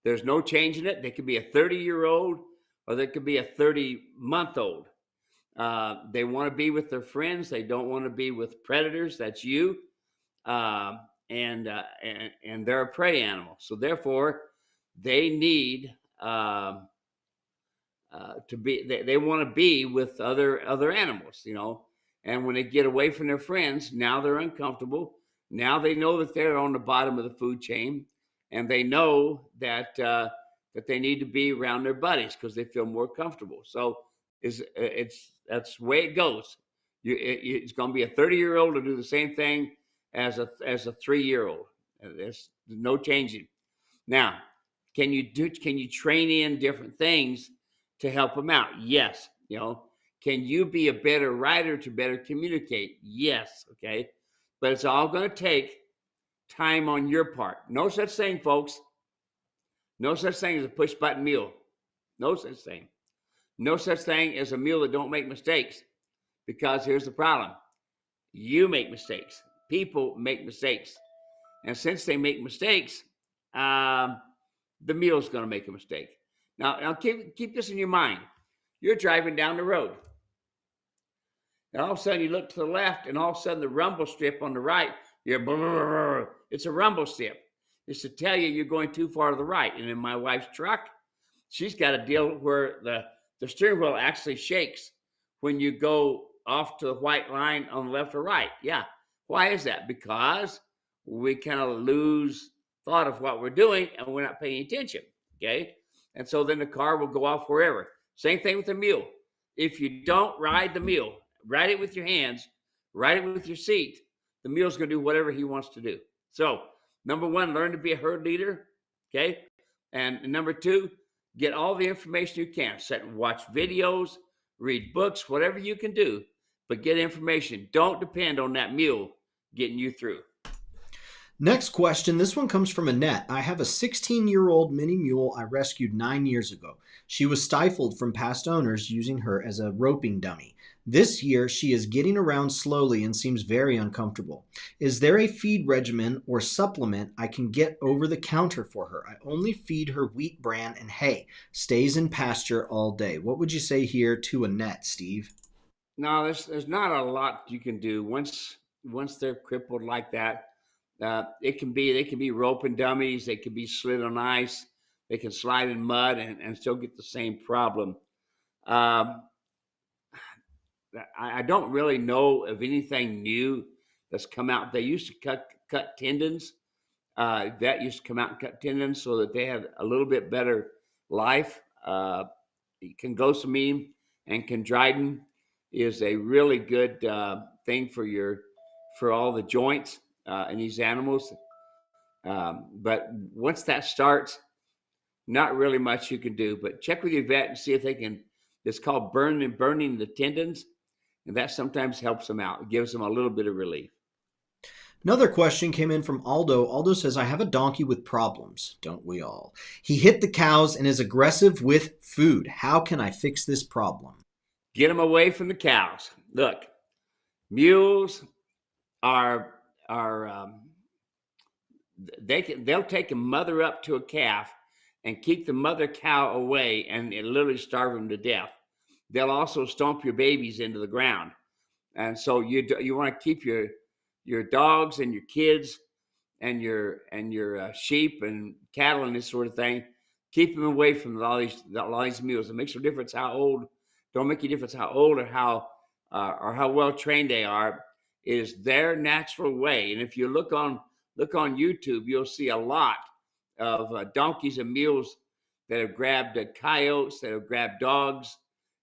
There's no changing it. They could be a 30-year-old or they could be a 30-month-old. They want to be with their friends. They don't want to be with predators. That's you. Uh, and they're a prey animal. So therefore, they need to be. They want to be with other animals, And when they get away from their friends, now they're uncomfortable. Now they know that they're on the bottom of the food chain, and they know that they need to be around their buddies because they feel more comfortable. So it's that's the way it goes. It's going to be a 30-year-old to do the same thing as a 3-year-old. There's no changing. Now, can you train in different things to help them out? Yes. Can you be a better writer to better communicate? Yes. Okay. But it's all going to take time on your part. No such thing, folks. No such thing as a push button mule. No such thing. No such thing as a mule that don't make mistakes. Because here's the problem. You make mistakes. People make mistakes. And since they make mistakes, the mule's going to make a mistake. Now keep this in your mind. You're driving down the road. And all of a sudden you look to the left, and all of a sudden the rumble strip on the right, it's a rumble strip. It's to tell you you're going too far to the right. And in my wife's truck, she's got a deal where the steering wheel actually shakes when you go off to the white line on the left or right. Yeah. Why is that? Because we kind of lose thought of what we're doing and we're not paying attention. Okay. And so then the car will go off wherever. Same thing with the mule. If you don't ride the mule, ride it with your hands, ride it with your seat, the mule's going to do whatever he wants to do. So, number one, learn to be a herd leader. Okay. And number two, get all the information you can. Sit and watch videos, read books, whatever you can do, but get information. Don't depend on that mule getting you through. Next question. This one comes from Annette. I have a 16-year-old mini mule I rescued 9 years ago. She was stifled from past owners using her as a roping dummy. This year, she is getting around slowly and seems very uncomfortable. Is there a feed regimen or supplement I can get over the counter for her? I only feed her wheat bran and hay. Stays in pasture all day. What would you say here to Annette, Steve? No, there's not a lot you can do once they're crippled like that. They can be roping dummies. They can be slid on ice. They can slide in mud and still get the same problem. Um, I don't really know of anything new that's come out. They used to cut tendons. That used to come out and cut tendons so that they had a little bit better life. Congosamine and chondroitin is a really good thing for all the joints in these animals. But once that starts, not really much you can do. But check with your vet and see if they can. It's called burning the tendons, and that sometimes helps them out. It gives them a little bit of relief. Another question came in from Aldo. Aldo says, I have a donkey with problems. Don't we all? He hit the cows and is aggressive with food. How can I fix this problem? Get them away from the cows. Look, mules are they'll take a mother up to a calf and keep the mother cow away and literally starve them to death. They'll also stomp your babies into the ground, and so you want to keep your dogs and your kids and your sheep and cattle and this sort of thing. Keep them away from all these mules. It makes no difference how old. Don't make a difference how old or how well trained they are. It is their natural way. And if you look on YouTube, you'll see a lot of donkeys and mules that have grabbed coyotes, that have grabbed dogs,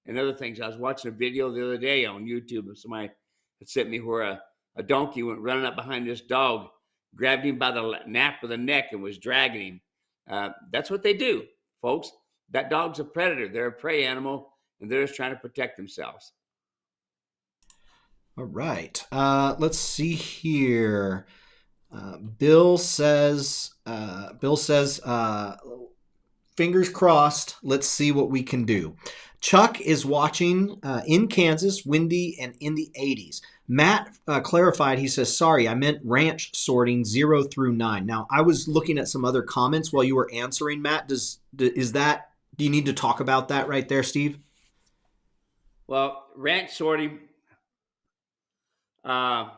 and other things. I was watching a video the other day on YouTube of somebody that sent me where a donkey went running up behind this dog, grabbed him by the nape of the neck, and was dragging him. That's what they do, folks. That dog's a predator. They're a prey animal, and they're just trying to protect themselves. All right. Let's see here. Bill says, fingers crossed. Let's see what we can do. Chuck is watching in Kansas, windy and in the 80s. Matt clarified. He says, sorry, I meant ranch sorting 0 through 9. Now, I was looking at some other comments while you were answering, Matt. Do you need to talk about that right there, Steve? Well, ranch sorting, hold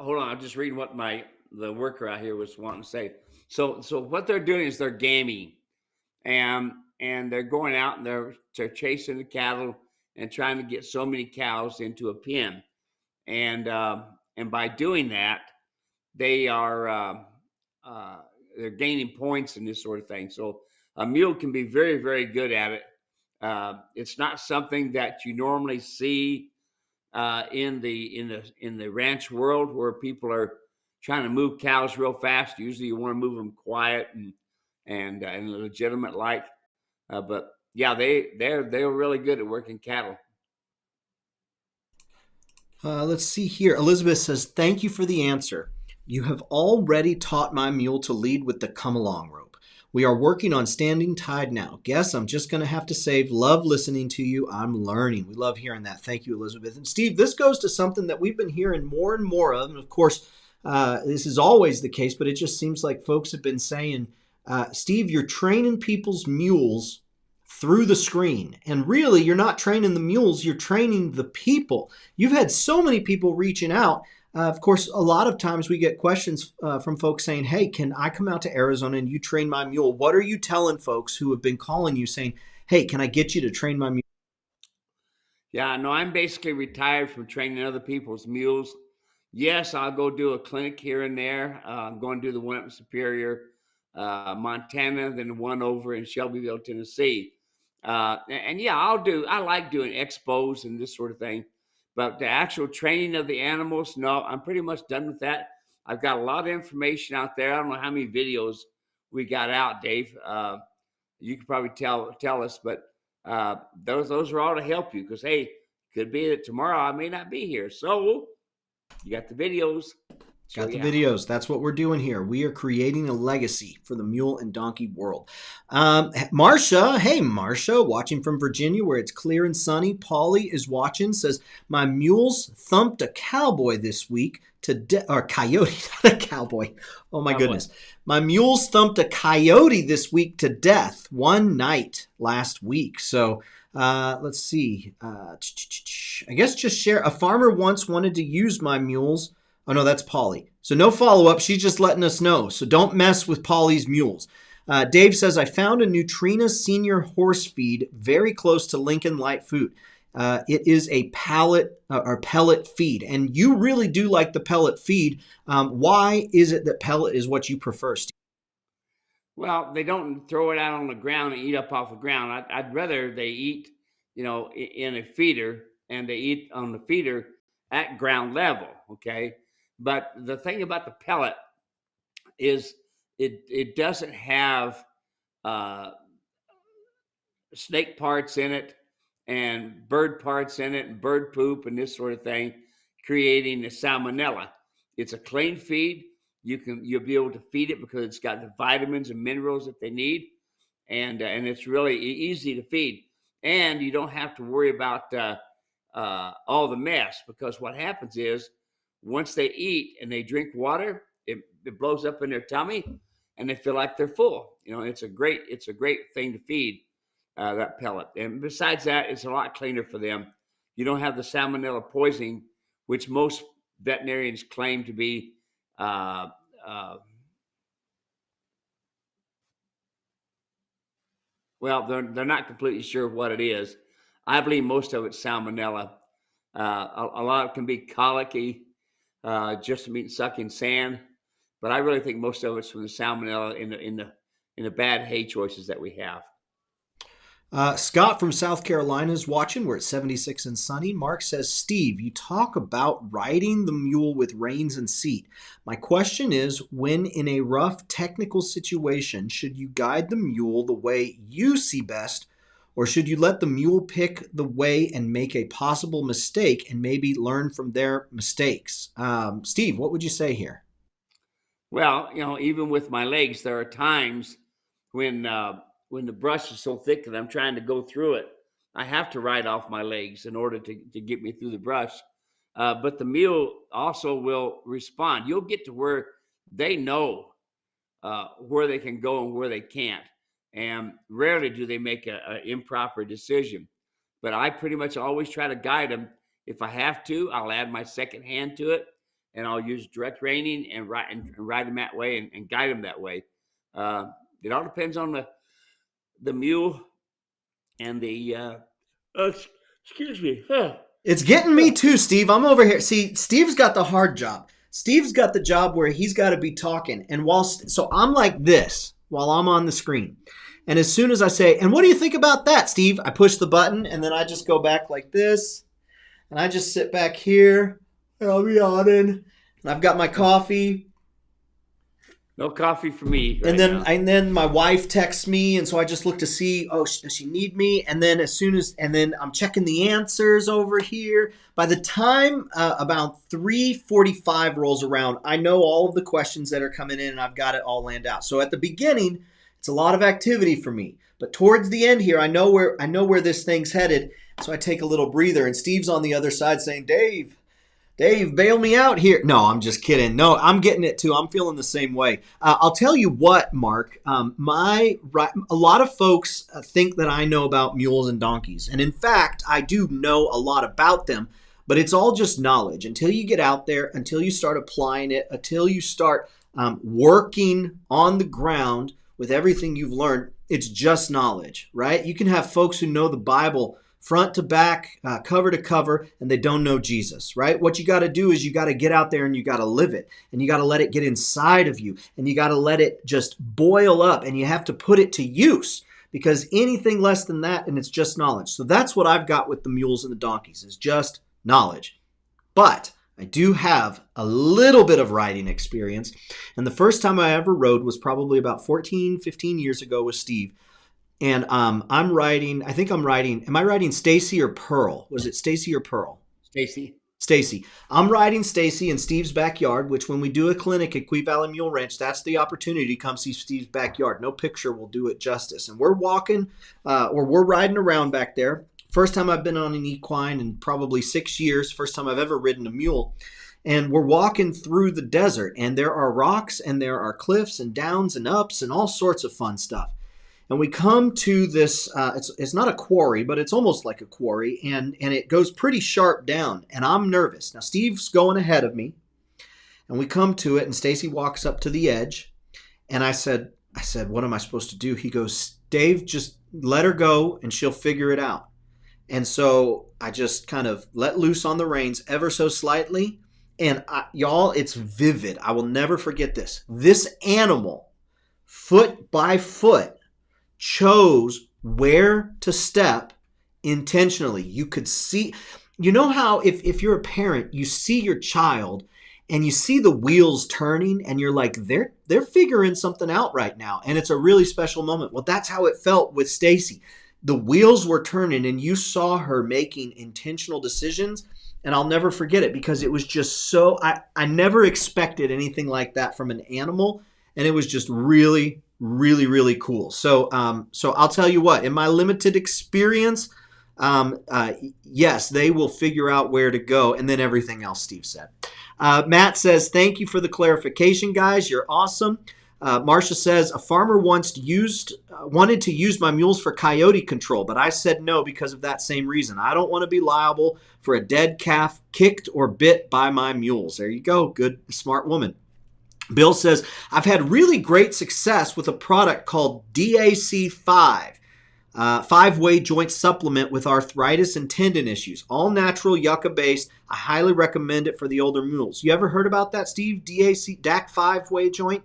on, I'm just reading what the worker out here was wanting to say. So what they're doing is they're gaming, and they're going out and they're chasing the cattle and trying to get so many cows into a pen, and by doing that, they are they're gaining points and this sort of thing. So a mule can be very, very good at it. It's not something that you normally see in the ranch world, where people are trying to move cows real fast. Usually, you want to move them quiet and legitimate like. But yeah, they're really good at working cattle. Let's see here. Elizabeth says, thank you for the answer. You have already taught my mule to lead with the come along rope. We are working on standing tied now. Guess I'm just going to have to save. Love listening to you. I'm learning. We love hearing that. Thank you, Elizabeth. And Steve, this goes to something that we've been hearing more and more of. And of course, this is always the case, but it just seems like folks have been saying, Steve, you're training people's mules through the screen. And really, you're not training the mules, you're training the people. You've had so many people reaching out. Of course, a lot of times we get questions from folks saying, hey, can I come out to Arizona and you train my mule? What are you telling folks who have been calling you saying, hey, can I get you to train my mule? Yeah, no, I'm basically retired from training other people's mules. Yes, I'll go do a clinic here and there. I'm going to do the one up in Superior, Montana, then one over in Shelbyville, Tennessee. And yeah, I like doing expos and this sort of thing. But the actual training of the animals, no, I'm pretty much done with that. I've got a lot of information out there. I don't know how many videos we got out, Dave. You could probably tell us, but those are all to help you, because hey, could be that tomorrow I may not be here. So you got the videos. Got the videos. That's what we're doing here. We are creating a legacy for the mule and donkey world. Marsha, hey Marsha, watching from Virginia where it's clear and sunny. Polly is watching, says, my mules thumped a cowboy this week or coyote, not a cowboy. Oh my goodness. My mules thumped a coyote this week to death one night last week. So let's see. I guess just share. A farmer once wanted to use my mules. Oh, no, that's Polly. So no follow-up. She's just letting us know. So don't mess with Polly's mules. Dave says, I found a Nutrina Senior Horse Feed very close to Lincoln Light Food. It is a pellet feed. And you really do like the pellet feed. Why is it that pellet is what you prefer, Steve? Well, they don't throw it out on the ground and eat up off the ground. I'd rather they eat, in a feeder, and they eat on the feeder at ground level. Okay. But the thing about the pellet is it doesn't have uh, snake parts in it and bird parts in it and bird poop and this sort of thing, creating the salmonella. It's a clean feed. You'll be able to feed it because it's got the vitamins and minerals that they need, and it's really easy to feed. And you don't have to worry about all the mess, because what happens is once they eat and they drink water, it blows up in their tummy, and they feel like they're full. It's a great thing to feed that pellet. And besides that, it's a lot cleaner for them. You don't have the salmonella poisoning, which most veterinarians claim to be uh, uh, well, they're not completely sure what it is. I believe most of it's salmonella. A lot of it can be colicky, just from eating sucking sand, but I really think most of it's from the salmonella in the bad hay choices that we have. Scott from South Carolina is watching. We're at 76 and sunny. Mark says, Steve, you talk about riding the mule with reins and seat. My question is, when in a rough technical situation, should you guide the mule the way you see best, or should you let the mule pick the way and make a possible mistake and maybe learn from their mistakes? Steve, what would you say here? Well, even with my legs, there are times when the brush is so thick that I'm trying to go through it. I have to ride off my legs in order to get me through the brush. But the mule also will respond. You'll get to where they know where they can go and where they can't. And rarely do they make an improper decision. But I pretty much always try to guide them. If I have to, I'll add my second hand to it, and I'll use direct reining and ride them that way and guide them that way. It all depends on the mule and the excuse me. It's getting me too, Steve. I'm over here. See, Steve's got the hard job. Steve's got the job where he's got to be talking. And so I'm like this while I'm on the screen. And as soon as I say, and what do you think about that, Steve? I push the button and then I just go back like this. And I just sit back here. And I'll be yawning. And I've got my coffee. No coffee for me. Right and then my wife texts me, and so I just look to see, does she need me? And then then I'm checking the answers over here. By the time about 3:45 rolls around, I know all of the questions that are coming in, and I've got it all landed out. So at the beginning, it's a lot of activity for me, but towards the end here, I know where this thing's headed. So I take a little breather, and Steve's on the other side saying, Dave, bail me out here. No, I'm just kidding. No, I'm getting it too. I'm feeling the same way. I'll tell you what, Mark, a lot of folks think that I know about mules and donkeys. And in fact, I do know a lot about them, but it's all just knowledge. Until you get out there, until you start applying it, until you start working on the ground with everything you've learned, it's just knowledge, right? You can have folks who know the Bible front to back, cover to cover, and they don't know Jesus, right? What you got to do is you got to get out there and you got to live it, and you got to let it get inside of you, and you got to let it just boil up, and you have to put it to use, because anything less than that, and it's just knowledge. So that's what I've got with the mules and the donkeys, is just knowledge. But I do have a little bit of riding experience, and the first time I ever rode was probably about 15 years ago with Steve. And am I riding Stacy or Pearl? Was it Stacy or Pearl? Stacy. I'm riding Stacy in Steve's backyard, which when we do a clinic at Quee Valley Mule Ranch, that's the opportunity to come see Steve's backyard. No picture will do it justice. And we're walking, or we're riding around back there. First time I've been on an equine in probably 6 years. First time I've ever ridden a mule. And we're walking through the desert, and there are rocks, and there are cliffs and downs and ups and all sorts of fun stuff. And we come to this, it's not a quarry, but it's almost like a quarry, and it goes pretty sharp down, and I'm nervous. Now, Steve's going ahead of me, and we come to it, and Stacy walks up to the edge, and I said, what am I supposed to do? He goes, Dave, just let her go, and she'll figure it out. And so I just kind of let loose on the reins ever so slightly, and y'all, it's vivid. I will never forget this. This animal, foot by foot, chose where to step intentionally. You could see, you know how if you're a parent, you see your child and you see the wheels turning and you're like, they're figuring something out right now. And it's a really special moment. Well, that's how it felt with Stacy. The wheels were turning and you saw her making intentional decisions. And I'll never forget it because it was just so, I never expected anything like that from an animal. And it was just really, really, really cool. So I'll tell you what, in my limited experience, yes, they will figure out where to go, and then everything else Steve said. Matt says, thank you for the clarification, guys. You're awesome. Marcia says, a farmer once wanted to use my mules for coyote control, but I said no because of that same reason. I don't want to be liable for a dead calf kicked or bit by my mules. There you go. Good, smart woman. Bill says, I've had really great success with a product called DAC5. 5-way joint supplement with arthritis and tendon issues. All natural, yucca based. I highly recommend it for the older mules. You ever heard about that, Steve? DAC 5-way joint?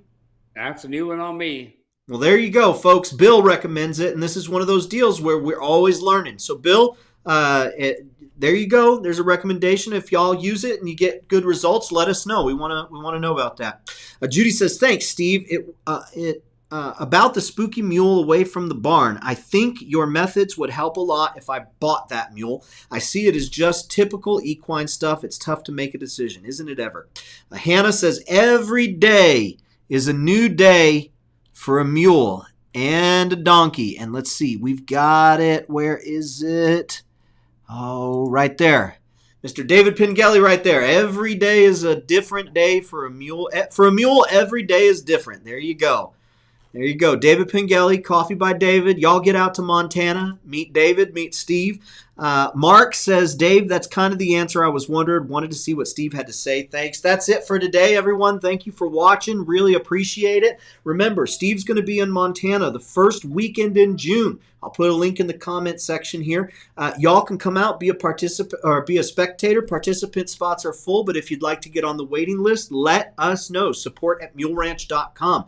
That's a new one on me. Well, there you go, folks. Bill recommends it, and this is one of those deals where we're always learning. So, Bill, there you go. There's a recommendation. If y'all use it and you get good results, let us know. We want to know about that. Judy says, thanks, Steve. About the spooky mule away from the barn. I think your methods would help a lot if I bought that mule. I see it as just typical equine stuff. It's tough to make a decision, isn't it ever? Hannah says, every day is a new day for a mule and a donkey. And let's see, we've got it. Where is it? Oh, right there. Mr. David Pengelly right there. Every day is a different day for a mule. For a mule, every day is different. There you go. There you go. David Pengelly, Coffee by David. Y'all get out to Montana. Meet David. Meet Steve. Mark says, Dave, that's kind of the answer I was wondering. Wanted to see what Steve had to say. Thanks. That's it for today, everyone. Thank you for watching. Really appreciate it. Remember, Steve's going to be in Montana the first weekend in June. I'll put a link in the comment section here. Y'all can come out, be a participant or be a spectator. Participant spots are full, but if you'd like to get on the waiting list, let us know. Support@muleranch.com.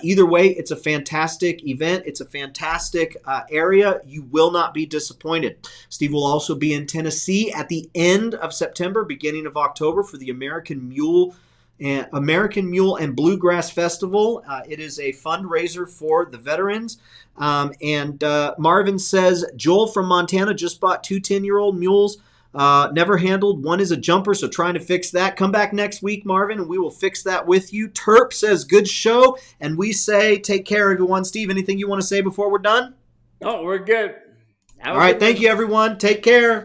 Either way, it's a fantastic event. It's a fantastic area. You will not be disappointed. Steve will also be in Tennessee at the end of September, beginning of October for the American Mule and Bluegrass Festival. It is a fundraiser for the veterans. And Marvin says, Joel from Montana just bought 2 10-year-old mules. Never handled. One is a jumper, so trying to fix that. Come back next week, Marvin, and we will fix that with you. Terp says, good show. And we say, take care, everyone. Steve, anything you want to say before we're done? Oh, we're good. All right, thank you, everyone. Take care.